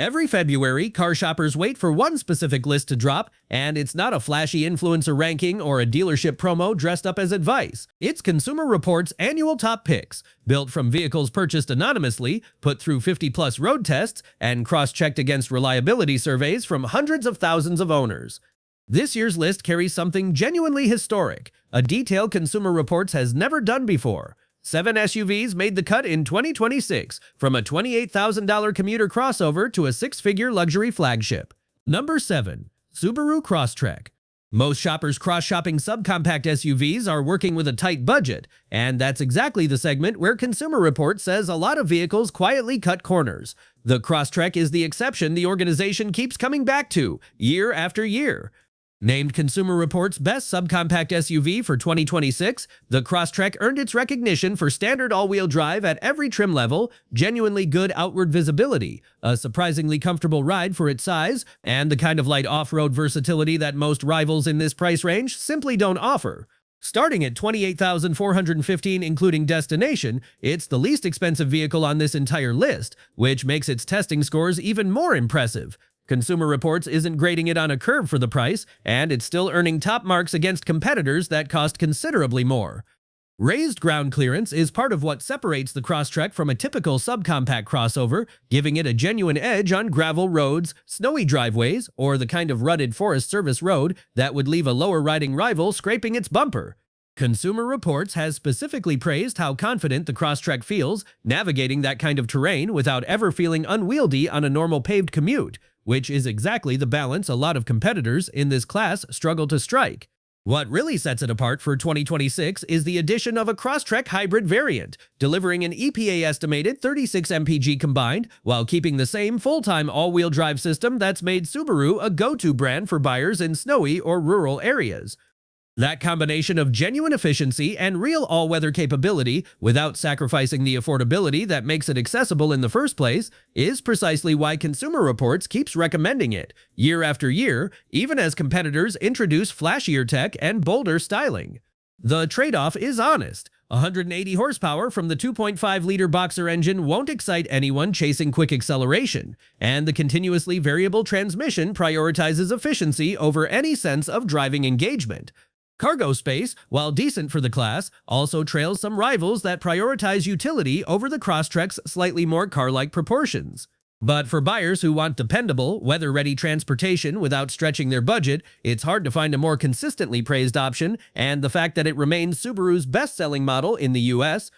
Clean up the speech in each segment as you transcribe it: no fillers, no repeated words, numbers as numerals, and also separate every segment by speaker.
Speaker 1: Every February, car shoppers wait for one specific list to drop, and it's not a flashy influencer ranking or a dealership promo dressed up as advice. It's Consumer Reports' annual top picks, built from vehicles purchased anonymously, put through 50-plus road tests, and cross-checked against reliability surveys from hundreds of thousands of owners. This year's list carries something genuinely historic, a detail Consumer Reports has never done before. 7 SUVs made the cut in 2026, from a $28,000 commuter crossover to a six-figure luxury flagship. Number 7. Subaru Crosstrek. Most shoppers cross-shopping subcompact SUVs are working with a tight budget, and that's exactly the segment where Consumer Reports says a lot of vehicles quietly cut corners. The Crosstrek is the exception the organization keeps coming back to, year after year. Named Consumer Reports' best subcompact SUV for 2026, the Crosstrek earned its recognition for standard all-wheel drive at every trim level, genuinely good outward visibility, a surprisingly comfortable ride for its size, and the kind of light off-road versatility that most rivals in this price range simply don't offer. Starting at $28,415 including destination, it's the least expensive vehicle on this entire list, which makes its testing scores even more impressive. Consumer Reports isn't grading it on a curve for the price, and it's still earning top marks against competitors that cost considerably more. Raised ground clearance is part of what separates the Crosstrek from a typical subcompact crossover, giving it a genuine edge on gravel roads, snowy driveways, or the kind of rutted Forest Service road that would leave a lower-riding rival scraping its bumper. Consumer Reports has specifically praised how confident the Crosstrek feels navigating that kind of terrain without ever feeling unwieldy on a normal paved commute, which is exactly the balance a lot of competitors in this class struggle to strike. What really sets it apart for 2026 is the addition of a Crosstrek hybrid variant, delivering an EPA-estimated 36 mpg combined while keeping the same full-time all-wheel drive system that's made Subaru a go-to brand for buyers in snowy or rural areas. That combination of genuine efficiency and real all-weather capability, without sacrificing the affordability that makes it accessible in the first place, is precisely why Consumer Reports keeps recommending it, year after year, even as competitors introduce flashier tech and bolder styling. The trade-off is honest. 180 horsepower from the 2.5-liter Boxer engine won't excite anyone chasing quick acceleration, and the continuously variable transmission prioritizes efficiency over any sense of driving engagement. Cargo space, while decent for the class, also trails some rivals that prioritize utility over the Crosstrek's slightly more car-like proportions. But for buyers who want dependable, weather-ready transportation without stretching their budget, it's hard to find a more consistently praised option, and the fact that it remains Subaru's best-selling model in the US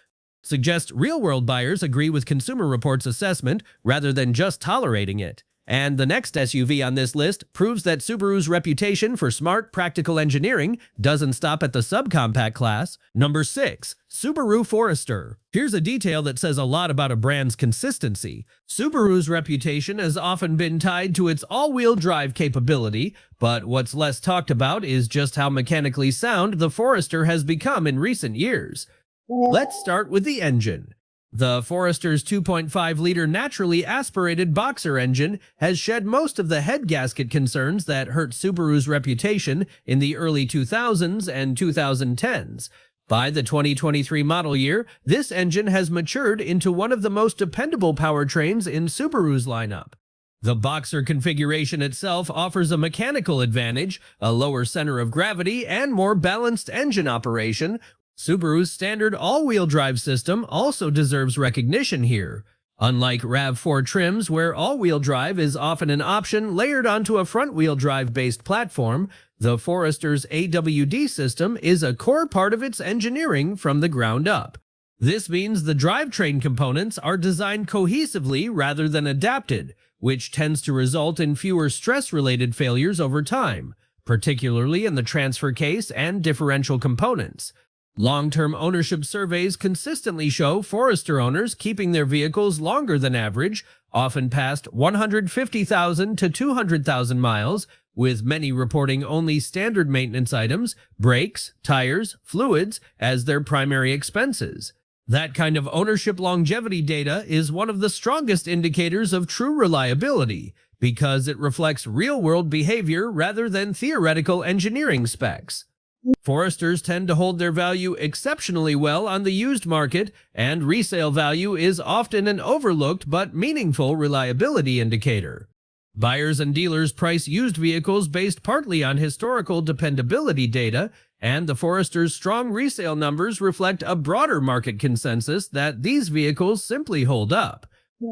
Speaker 1: suggests real-world buyers agree with Consumer Reports' assessment rather than just tolerating it. And the next SUV on this list proves that Subaru's reputation for smart, practical engineering doesn't stop at the subcompact class. Number 6. Subaru Forester. Here's a detail that says a lot about a brand's consistency. Subaru's reputation has often been tied to its all-wheel drive capability, but what's less talked about is just how mechanically sound the Forester has become in recent years. Let's start with the engine. The Forester's 2.5-liter naturally aspirated Boxer engine has shed most of the head gasket concerns that hurt Subaru's reputation in the early 2000s and 2010s. By the 2023 model year, this engine has matured into one of the most dependable powertrains in Subaru's lineup. The Boxer configuration itself offers a mechanical advantage, a lower center of gravity, and more balanced engine operation. Subaru's standard all-wheel drive system also deserves recognition here. Unlike RAV4 trims, where all-wheel drive is often an option layered onto a front-wheel drive-based platform, the Forester's AWD system is a core part of its engineering from the ground up. This means the drivetrain components are designed cohesively rather than adapted, which tends to result in fewer stress-related failures over time, particularly in the transfer case and differential components. Long-term ownership surveys consistently show Forester owners keeping their vehicles longer than average, often past 150,000 to 200,000 miles, with many reporting only standard maintenance items, brakes, tires, fluids as their primary expenses. That kind of ownership longevity data is one of the strongest indicators of true reliability, because it reflects real-world behavior rather than theoretical engineering specs. Foresters tend to hold their value exceptionally well on the used market, and resale value is often an overlooked but meaningful reliability indicator. Buyers and dealers price used vehicles based partly on historical dependability data, and the Forester's strong resale numbers reflect a broader market consensus that these vehicles simply hold up.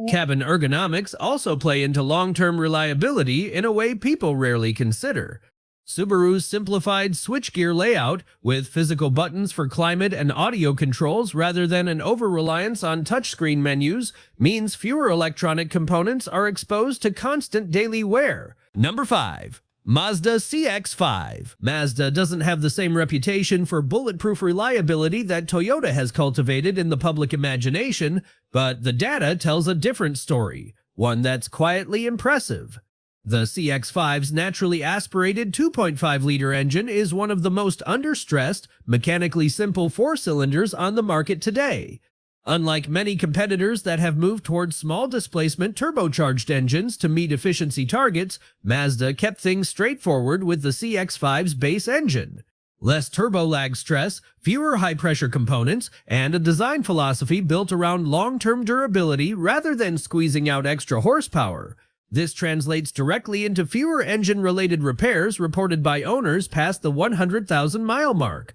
Speaker 1: Cabin ergonomics also play into long-term reliability in a way people rarely consider. Subaru's simplified switchgear layout, with physical buttons for climate and audio controls rather than an over-reliance on touchscreen menus, means fewer electronic components are exposed to constant daily wear. Number 5. Mazda CX-5. Mazda doesn't have the same reputation for bulletproof reliability that Toyota has cultivated in the public imagination, but the data tells a different story, one that's quietly impressive. The CX-5's naturally aspirated 2.5-liter engine is one of the most understressed, mechanically simple four-cylinders on the market today. Unlike many competitors that have moved towards small-displacement turbocharged engines to meet efficiency targets, Mazda kept things straightforward with the CX-5's base engine. Less turbo lag stress, fewer high-pressure components, and a design philosophy built around long-term durability rather than squeezing out extra horsepower. This translates directly into fewer engine-related repairs reported by owners past the 100,000-mile mark.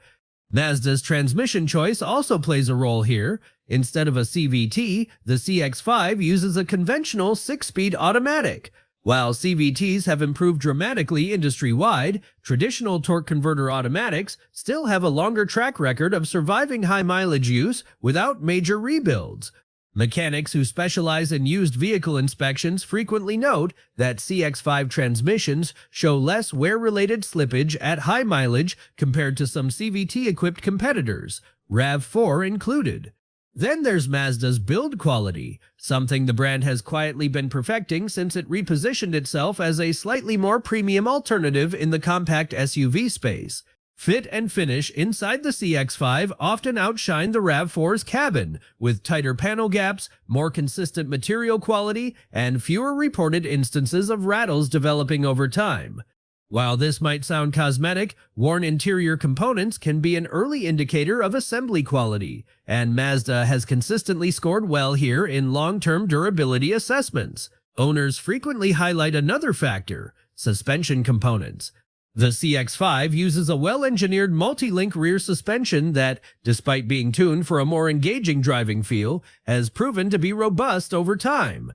Speaker 1: Mazda's transmission choice also plays a role here. Instead of a CVT, the CX-5 uses a conventional 6-speed automatic. While CVTs have improved dramatically industry-wide, traditional torque converter automatics still have a longer track record of surviving high-mileage use without major rebuilds. Mechanics who specialize in used vehicle inspections frequently note that CX-5 transmissions show less wear-related slippage at high mileage compared to some CVT-equipped competitors, RAV4 included. Then there's Mazda's build quality, something the brand has quietly been perfecting since it repositioned itself as a slightly more premium alternative in the compact SUV space. Fit and finish inside the CX-5 often outshine the RAV4's cabin, with tighter panel gaps, more consistent material quality, and fewer reported instances of rattles developing over time. While this might sound cosmetic, worn interior components can be an early indicator of assembly quality, and Mazda has consistently scored well here in long-term durability assessments. Owners frequently highlight another factor: suspension components. The CX-5 uses a well-engineered multi-link rear suspension that, despite being tuned for a more engaging driving feel, has proven to be robust over time.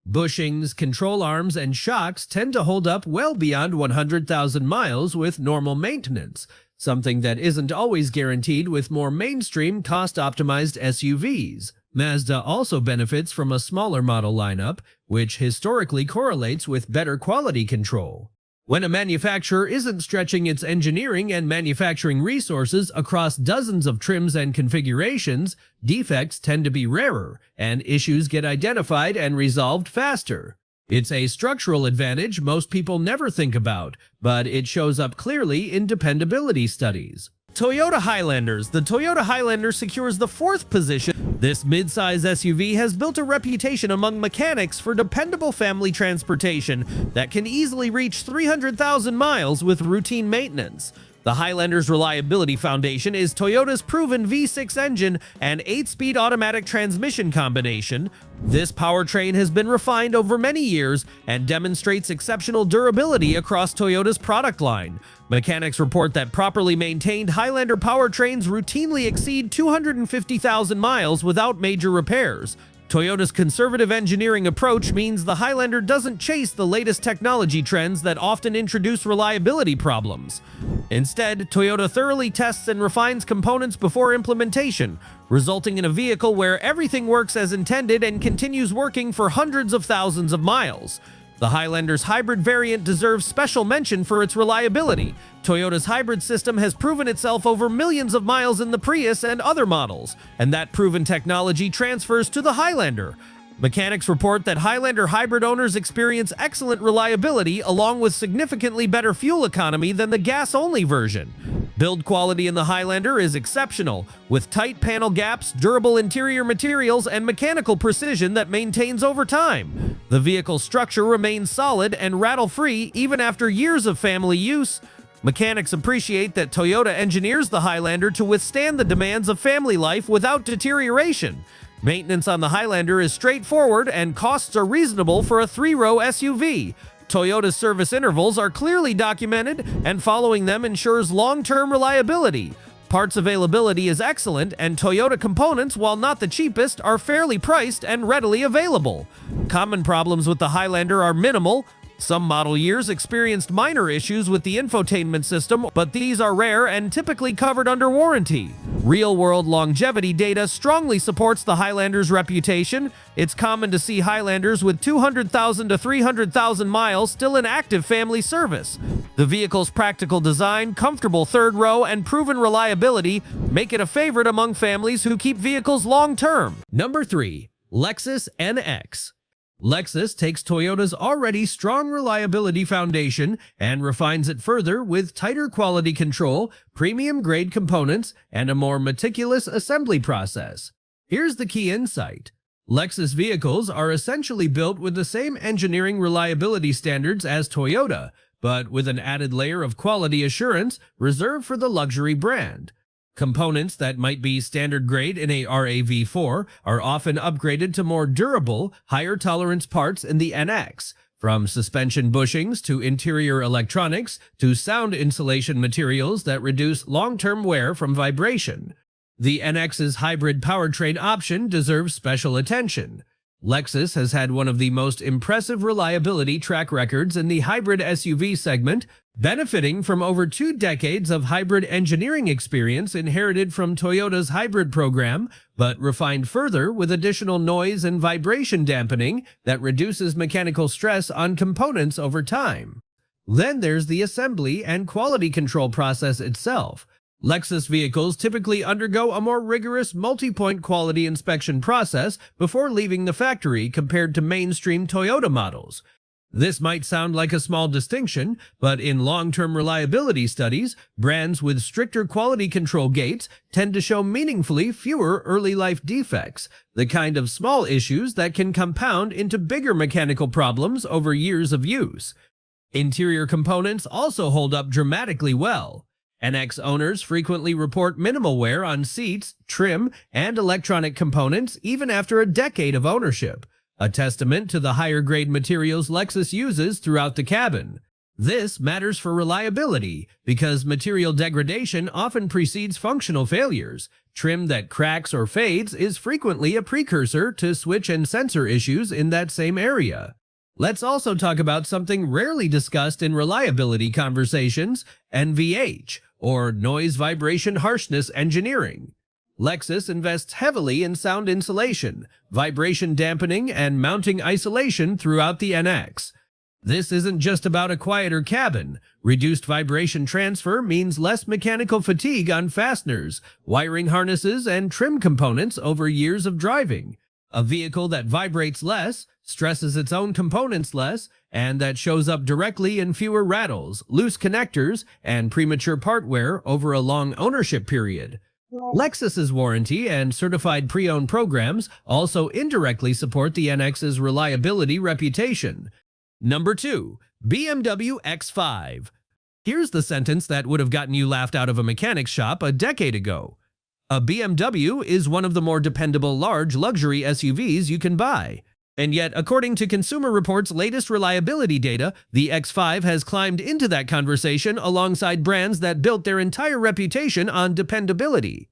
Speaker 1: Bushings, control arms, and shocks tend to hold up well beyond 100,000 miles with normal maintenance, something that isn't always guaranteed with more mainstream cost-optimized SUVs. Mazda also benefits from a smaller model lineup, which historically correlates with better quality control. When a manufacturer isn't stretching its engineering and manufacturing resources across dozens of trims and configurations, defects tend to be rarer, and issues get identified and resolved faster. It's a structural advantage most people never think about, but it shows up clearly in dependability studies. Toyota Highlanders. The Toyota Highlander secures the 4th position. This midsize SUV has built a reputation among mechanics for dependable family transportation that can easily reach 300,000 miles with routine maintenance. The Highlander's reliability foundation is Toyota's proven V6 engine and 8-speed automatic transmission combination. This powertrain has been refined over many years and demonstrates exceptional durability across Toyota's product line. Mechanics report that properly maintained Highlander powertrains routinely exceed 250,000 miles without major repairs. Toyota's conservative engineering approach means the Highlander doesn't chase the latest technology trends that often introduce reliability problems. Instead, Toyota thoroughly tests and refines components before implementation, resulting in a vehicle where everything works as intended and continues working for hundreds of thousands of miles. The Highlander's hybrid variant deserves special mention for its reliability. Toyota's hybrid system has proven itself over millions of miles in the Prius and other models, and that proven technology transfers to the Highlander. Mechanics report that Highlander hybrid owners experience excellent reliability along with significantly better fuel economy than the gas-only version. Build quality in the Highlander is exceptional, with tight panel gaps, durable interior materials, and mechanical precision that maintains over time. The vehicle's structure remains solid and rattle-free even after years of family use. Mechanics appreciate that Toyota engineers the Highlander to withstand the demands of family life without deterioration. Maintenance on the Highlander is straightforward and costs are reasonable for a 3-row SUV. Toyota's service intervals are clearly documented, and following them ensures long-term reliability. Parts availability is excellent, and Toyota components, while not the cheapest, are fairly priced and readily available. Common problems with the Highlander are minimal. Some model years experienced minor issues with the infotainment system, but these are rare and typically covered under warranty. Real-world longevity data strongly supports the Highlander's reputation. It's common to see Highlanders with 200,000 to 300,000 miles still in active family service. The vehicle's practical design, comfortable third row, and proven reliability make it a favorite among families who keep vehicles long-term. Number 3. Lexus NX. Lexus takes Toyota's already strong reliability foundation and refines it further with tighter quality control, premium-grade components, and a more meticulous assembly process. Here's the key insight. Lexus vehicles are essentially built with the same engineering reliability standards as Toyota, but with an added layer of quality assurance reserved for the luxury brand. Components that might be standard grade in a RAV4 are often upgraded to more durable, higher tolerance parts in the NX, from suspension bushings to interior electronics to sound insulation materials that reduce long-term wear from vibration. The NX's hybrid powertrain option deserves special attention. Lexus has had one of the most impressive reliability track records in the hybrid SUV segment, benefiting from over 2 decades of hybrid engineering experience inherited from Toyota's hybrid program, but refined further with additional noise and vibration dampening that reduces mechanical stress on components over time. Then there's the assembly and quality control process itself. Lexus vehicles typically undergo a more rigorous multi-point quality inspection process before leaving the factory compared to mainstream Toyota models. This might sound like a small distinction, but in long-term reliability studies, brands with stricter quality control gates tend to show meaningfully fewer early-life defects, the kind of small issues that can compound into bigger mechanical problems over years of use. Interior components also hold up dramatically well. NX owners frequently report minimal wear on seats, trim, and electronic components even after a decade of ownership, a testament to the higher-grade materials Lexus uses throughout the cabin. This matters for reliability because material degradation often precedes functional failures. Trim that cracks or fades is frequently a precursor to switch and sensor issues in that same area. Let's also talk about something rarely discussed in reliability conversations: NVH, or Noise Vibration Harshness Engineering. Lexus invests heavily in sound insulation, vibration dampening, and mounting isolation throughout the NX. This isn't just about a quieter cabin. Reduced vibration transfer means less mechanical fatigue on fasteners, wiring harnesses, and trim components over years of driving. A vehicle that vibrates less, stresses its own components less, and that shows up directly in fewer rattles, loose connectors, and premature part wear over a long ownership period. Lexus's warranty and certified pre-owned programs also indirectly support the NX's reliability reputation. Number 2. BMW X5. Here's the sentence that would have gotten you laughed out of a mechanic's shop a decade ago. A BMW is one of the more dependable large luxury SUVs you can buy. And yet, according to Consumer Reports' latest reliability data, the X5 has climbed into that conversation alongside brands that built their entire reputation on dependability.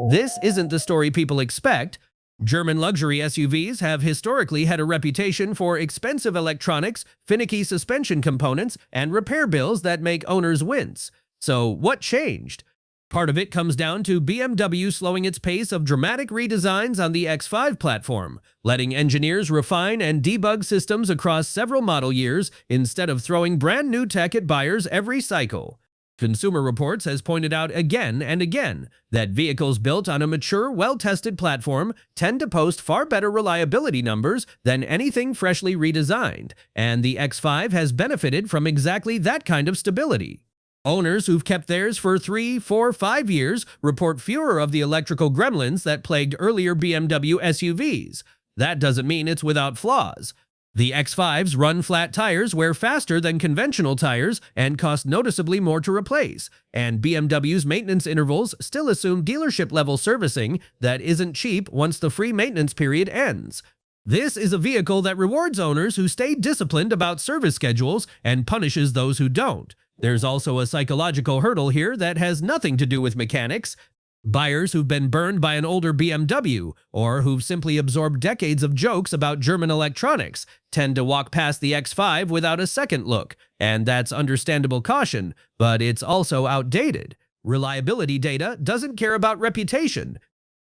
Speaker 1: This isn't the story people expect. German luxury SUVs have historically had a reputation for expensive electronics, finicky suspension components, and repair bills that make owners wince. So what changed? Part of it comes down to BMW slowing its pace of dramatic redesigns on the X5 platform, letting engineers refine and debug systems across several model years instead of throwing brand new tech at buyers every cycle. Consumer Reports has pointed out again and again that vehicles built on a mature, well-tested platform tend to post far better reliability numbers than anything freshly redesigned, and the X5 has benefited from exactly that kind of stability. Owners who've kept theirs for 3, 4, 5 years report fewer of the electrical gremlins that plagued earlier BMW SUVs. That doesn't mean it's without flaws. The X5s run flat tires, wear faster than conventional tires, and cost noticeably more to replace, and BMW's maintenance intervals still assume dealership-level servicing that isn't cheap once the free maintenance period ends. This is a vehicle that rewards owners who stay disciplined about service schedules and punishes those who don't. There's also a psychological hurdle here that has nothing to do with mechanics. Buyers who've been burned by an older BMW, or who've simply absorbed decades of jokes about German electronics, tend to walk past the X5 without a second look, and that's understandable caution, but it's also outdated. Reliability data doesn't care about reputation.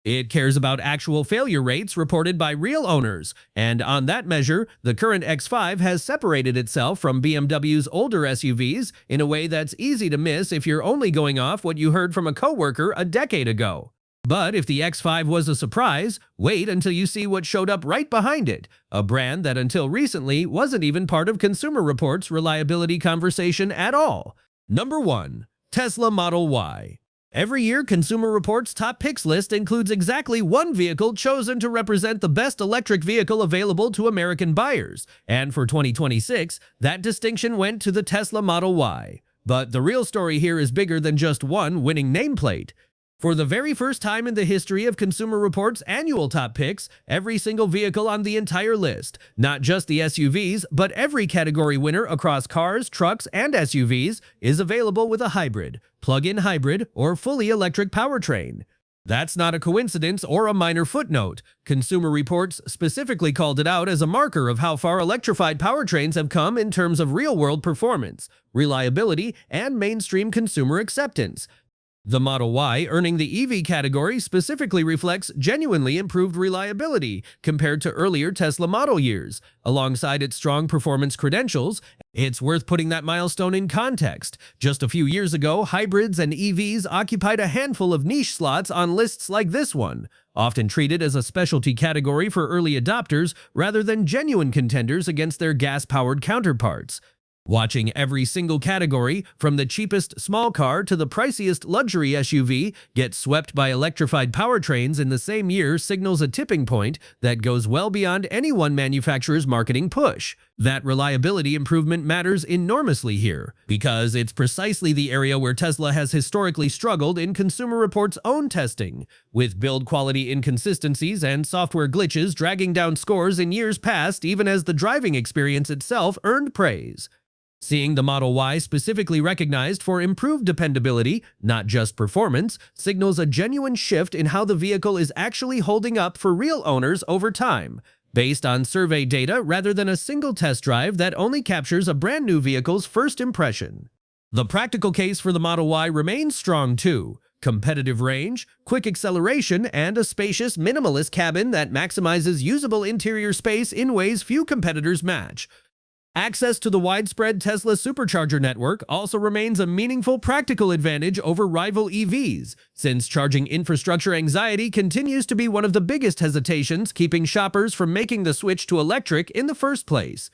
Speaker 1: It cares about actual failure rates reported by real owners, and on that measure, the current X5 has separated itself from BMW's older SUVs in a way that's easy to miss if you're only going off what you heard from a coworker a decade ago. But if the X5 was a surprise, wait until you see what showed up right behind it, a brand that until recently wasn't even part of Consumer Reports' reliability conversation at all. Number 1. Tesla Model Y. Every year, Consumer Reports' top picks list includes exactly one vehicle chosen to represent the best electric vehicle available to American buyers, and for 2026, that distinction went to the Tesla Model Y. But the real story here is bigger than just one winning nameplate. For the very first time in the history of Consumer Reports' annual top picks, every single vehicle on the entire list, not just the SUVs, but every category winner across cars, trucks, and SUVs, is available with a hybrid, plug-in hybrid, or fully electric powertrain. That's not a coincidence or a minor footnote. Consumer Reports specifically called it out as a marker of how far electrified powertrains have come in terms of real-world performance, reliability, and mainstream consumer acceptance. The Model Y earning the EV category specifically reflects genuinely improved reliability compared to earlier Tesla model years. Alongside its strong performance credentials, it's worth putting that milestone in context. Just a few years ago, hybrids and EVs occupied a handful of niche slots on lists like this one, often treated as a specialty category for early adopters rather than genuine contenders against their gas-powered counterparts. Watching every single category, from the cheapest small car to the priciest luxury SUV, get swept by electrified powertrains in the same year signals a tipping point that goes well beyond any one manufacturer's marketing push. That reliability improvement matters enormously here, because it's precisely the area where Tesla has historically struggled in Consumer Reports' own testing, with build quality inconsistencies and software glitches dragging down scores in years past even as the driving experience itself earned praise. Seeing the Model Y specifically recognized for improved dependability, not just performance, signals a genuine shift in how the vehicle is actually holding up for real owners over time, based on survey data rather than a single test drive that only captures a brand new vehicle's first impression. The practical case for the Model Y remains strong too. Competitive range, quick acceleration, and a spacious, minimalist cabin that maximizes usable interior space in ways few competitors match. Access to the widespread Tesla supercharger network also remains a meaningful practical advantage over rival EVs, since charging infrastructure anxiety continues to be one of the biggest hesitations keeping shoppers from making the switch to electric in the first place.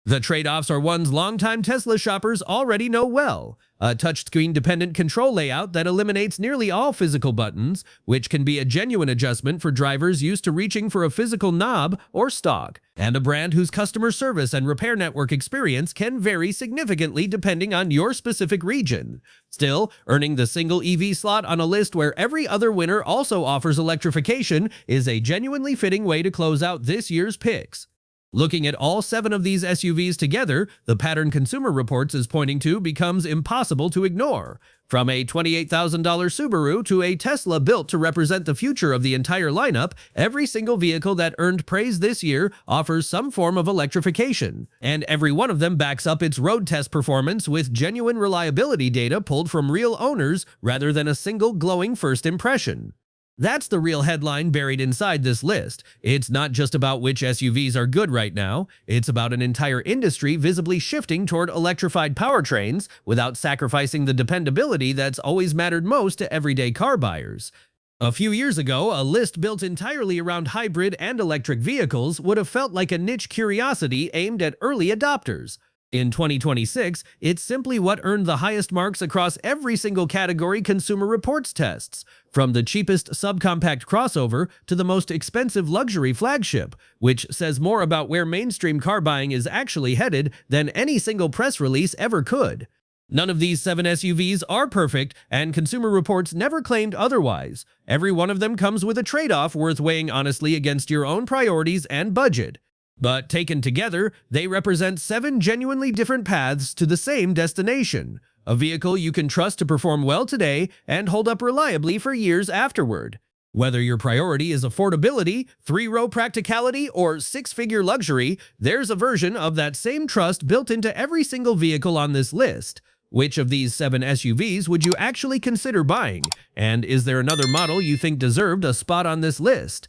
Speaker 1: The trade-offs are ones longtime Tesla shoppers already know well. A touchscreen-dependent control layout that eliminates nearly all physical buttons, which can be a genuine adjustment for drivers used to reaching for a physical knob or stalk, and a brand whose customer service and repair network experience can vary significantly depending on your specific region. Still, earning the single EV slot on a list where every other winner also offers electrification is a genuinely fitting way to close out this year's picks. Looking at all 7 of these SUVs together, the pattern Consumer Reports is pointing to becomes impossible to ignore. From a $28,000 Subaru to a Tesla built to represent the future of the entire lineup, every single vehicle that earned praise this year offers some form of electrification. And every one of them backs up its road test performance with genuine reliability data pulled from real owners rather than a single glowing first impression. That's the real headline buried inside this list. It's not just about which SUVs are good right now, it's about an entire industry visibly shifting toward electrified powertrains without sacrificing the dependability that's always mattered most to everyday car buyers. A few years ago, a list built entirely around hybrid and electric vehicles would have felt like a niche curiosity aimed at early adopters. In 2026, it's simply what earned the highest marks across every single category Consumer Reports tests, from the cheapest subcompact crossover to the most expensive luxury flagship, which says more about where mainstream car buying is actually headed than any single press release ever could. None of these 7 SUVs are perfect, and Consumer Reports never claimed otherwise. Every one of them comes with a trade-off worth weighing honestly against your own priorities and budget. But taken together, they represent 7 genuinely different paths to the same destination. A vehicle you can trust to perform well today and hold up reliably for years afterward. Whether your priority is affordability, 3-row practicality, or 6-figure luxury, there's a version of that same trust built into every single vehicle on this list. Which of these 7 SUVs would you actually consider buying? And is there another model you think deserved a spot on this list?